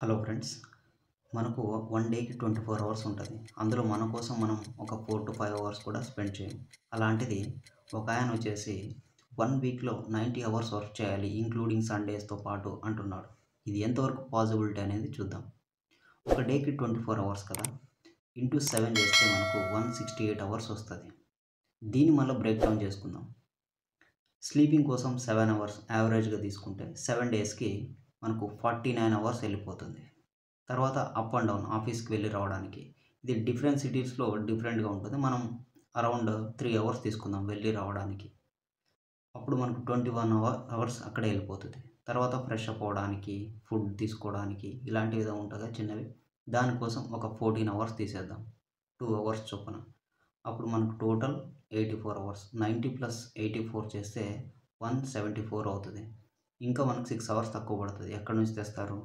Hello friends, మనకు one డేకి 24 hours ఉంటుంది. అందులో మన కోసం మనం ఒక 4-5 అవర్స్ కూడా స్పెండ్ చేయం. అలాంటిది ఒక ఆయన వచ్చేసి 1 వీక్‌లో 90 అవర్స్ వర్క్ చేయాలి ఇంక్లూడింగ్ సండేస్‌తో పాటు అంటున్నాడు. ఇది ఎంతవరకు పాజిబిలిటీ అనేది చూద్దాం. ఒక డేకి 24 అవర్స్ కదా! ఇంటూ 7 చేస్తే మనకు 168 అవర్స్ వస్తది. దీన్ని మళ్ళీ బ్రేక్ డౌన్ చేసుకుందాం. స్లీపింగ్ కోసం 7 అవర్స్ యావరేజ్‌గా తీసుకుంటే 7 డేస్‌కి మనకు 49 అవర్స్ వెళ్ళిపోతుంది. తర్వాత అప్ అండ్ డౌన్ ఆఫీస్‌కి వెళ్ళి రావడానికి. ఇది డిఫరెంట్ సిటీస్‌లో డిఫరెంట్‌గా ఉంటుంది. మనం అరౌండ్ 3 అవర్స్ తీసుకుందాం వెళ్ళి రావడానికి. అప్పుడు మనకు 21 అవర్స్ అక్కడే వెళ్ళిపోతది. తర్వాత ఫ్రెష్ అప్ అవ్వడానికి, ఫుడ్ తీసుకోవడానికి ఇలాంటివి ఏదో ఉంటదా చిన్నవి. దానికోసం ఒక 14 అవర్స్ తీసేద్దాం. 2 అవర్స్ చొప్పున. అప్పుడు మనకు టోటల్ 84 అవర్స్. 90 ప్లస్ 84 చేస్తే 174 అవుతది. ఇంకా మనకు 6 అవర్స్ తక్కువ పడతది. ఎక్కడి నుంచి తెస్తారు?